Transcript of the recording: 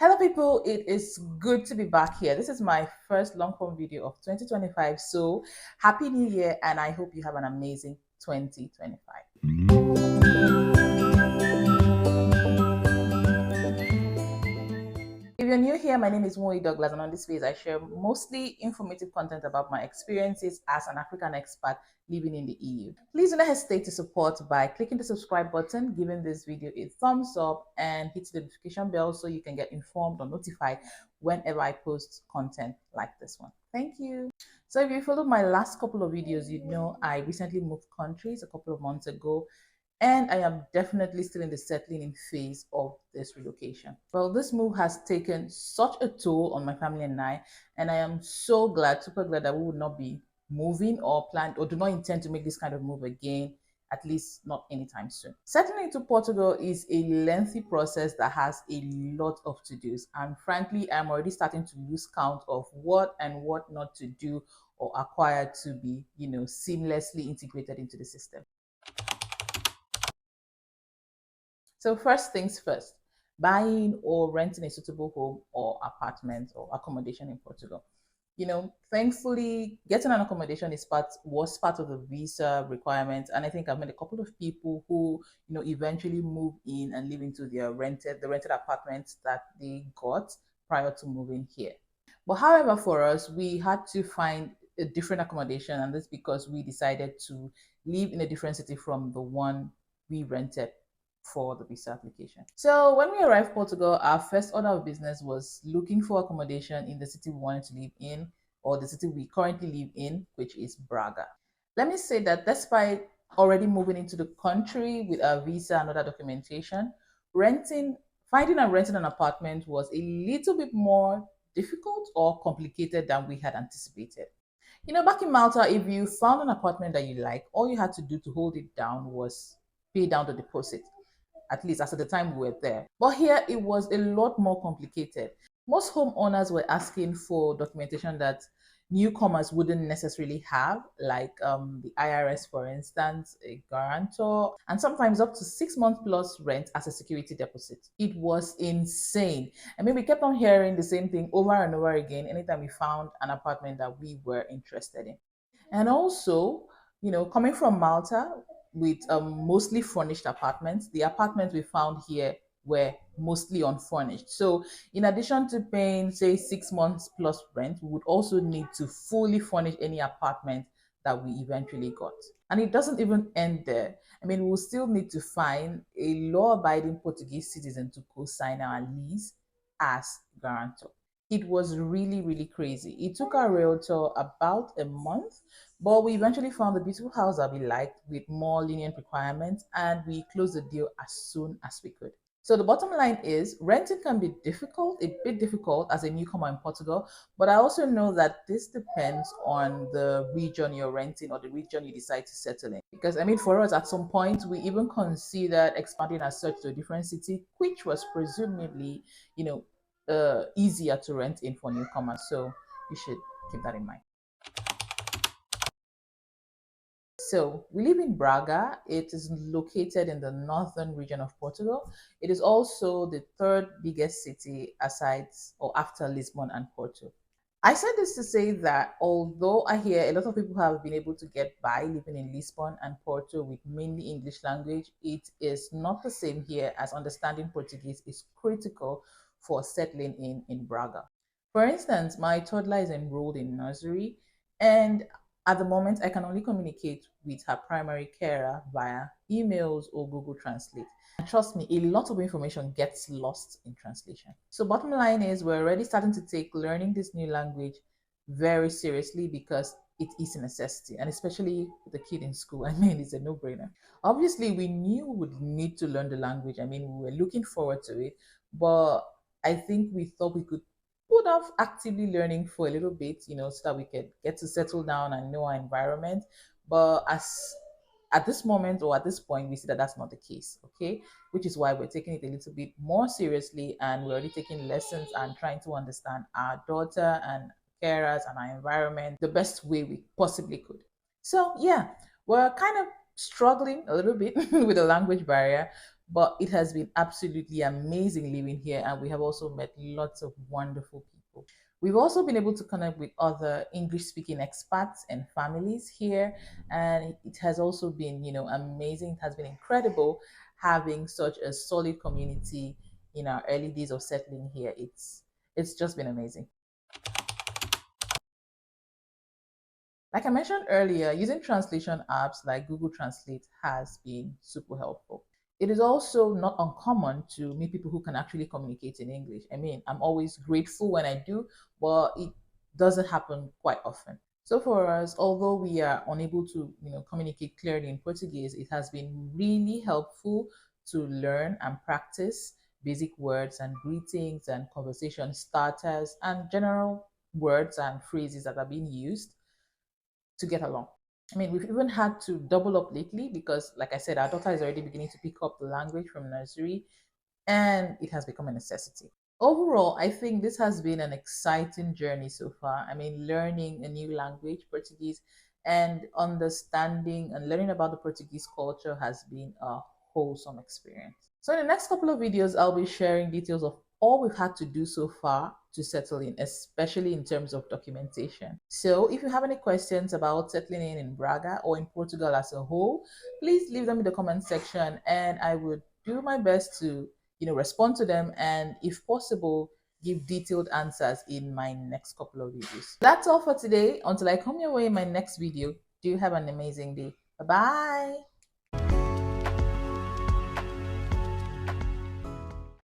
Hello people, it is good to be back here. This is my first long form video of 2025. So happy new year and I hope you have an amazing 2025. If you're new here, my name is Moe Douglas, and on this page I share mostly informative content about my experiences as an African expat living in the EU. Please do not hesitate to support by clicking the subscribe button, giving this video a thumbs up, and hit the notification bell so you can get informed or notified whenever I post content like this one. Thank you. So if you followed my last couple of videos, you'd know I recently moved countries a couple of months ago, and I am definitely still in the settling in phase of this relocation. Well, this move has taken such a toll on my family and I, and I am so glad, super glad that we would not be moving or planned or do not intend to make this kind of move again, at least not anytime soon. Settling into Portugal is a lengthy process that has a lot of to-dos, and frankly, I'm already starting to lose count of what and what not to do or acquire to be, seamlessly integrated into the system. So first things first, buying or renting a suitable home or apartment or accommodation in Portugal. Thankfully, getting an accommodation was part of the visa requirements, and I think I've met a couple of people who, eventually move in and live into the rented apartments that they got prior to moving here. But however, for us, we had to find a different accommodation, and that's because we decided to live in a different city from the one we rented for the visa application. So when we arrived in Portugal, our first order of business was looking for accommodation in the city we wanted to live in, or the city we currently live in, which is Braga. Let me say that despite already moving into the country with our visa and other documentation, finding and renting an apartment was a little bit more difficult or complicated than we had anticipated. Back in Malta, if you found an apartment that you like, all you had to do to hold it down was pay down the deposit, at least as at the time we were there. But here it was a lot more complicated. Most homeowners were asking for documentation that newcomers wouldn't necessarily have, like the IRS, for instance, a guarantor, and sometimes up to 6 months plus rent as a security deposit. It was insane. I mean, we kept on hearing the same thing over and over again anytime we found an apartment that we were interested in. And also, coming from Malta with mostly furnished apartments, the apartments we found here were mostly unfurnished. So, in addition to paying, say, 6 months plus rent, we would also need to fully furnish any apartment that we eventually got. And it doesn't even end there. I mean, we'll still need to find a law abiding Portuguese citizen to co sign our lease as guarantor. It was really, really crazy. It took our realtor about a month, but we eventually found a beautiful house that we liked with more lenient requirements, and we closed the deal as soon as we could. So the bottom line is renting can be difficult, a bit difficult as a newcomer in Portugal, but I also know that this depends on the region you're renting or the region you decide to settle in. Because I mean, for us, at some point, we even considered expanding our search to a different city, which was presumably, easier to rent in for newcomers. So you should keep that in mind. So we live in Braga. It is located in the northern region of Portugal. It is also the third biggest city aside or after Lisbon and Porto. I said this to say that although I hear a lot of people have been able to get by living in Lisbon and Porto with mainly English language, it is not the same here, as understanding Portuguese is critical for settling in Braga. For instance, my toddler is enrolled in nursery, and at the moment I can only communicate with her primary carer via emails or Google Translate. And trust me, a lot of information gets lost in translation. So bottom line is we're already starting to take learning this new language very seriously because it is a necessity, and especially with the kid in school, I mean, it's a no-brainer. Obviously, we knew we would need to learn the language. I mean, we were looking forward to it, but I think we thought we could put off actively learning for a little bit, so that we could get to settle down and know our environment. But at this moment or at this point, we see that that's not the case, okay? Which is why we're taking it a little bit more seriously, and we're already taking lessons and trying to understand our daughter and carers and our environment the best way we possibly could. So yeah, we're kind of struggling a little bit with the language barrier, but it has been absolutely amazing living here, and we have also met lots of wonderful people. We've also been able to connect with other English speaking expats and families here, and it has also been, amazing. It has been incredible having such a solid community in our early days of settling here. It's just been amazing. Like I mentioned earlier, using translation apps like Google Translate has been super helpful. It is also not uncommon to meet people who can actually communicate in English. I mean, I'm always grateful when I do, but it doesn't happen quite often. So for us, although we are unable to, communicate clearly in Portuguese, it has been really helpful to learn and practice basic words and greetings and conversation starters and general words and phrases that are being used to get along. I mean, we've even had to double up lately because, like I said, our daughter is already beginning to pick up the language from nursery, and it has become a necessity. Overall, I think this has been an exciting journey so far. I mean, learning a new language, Portuguese, and understanding and learning about the Portuguese culture has been a wholesome experience. So, in the next couple of videos, I'll be sharing details of all we've had to do so far to settle in, especially in terms of documentation. So, if you have any questions about settling in Braga or in Portugal as a whole, please leave them in the comment section, and I would do my best to respond to them, and if possible, give detailed answers in my next couple of videos. That's all for today. Until I come your way in my next video, do have an amazing day. Bye bye.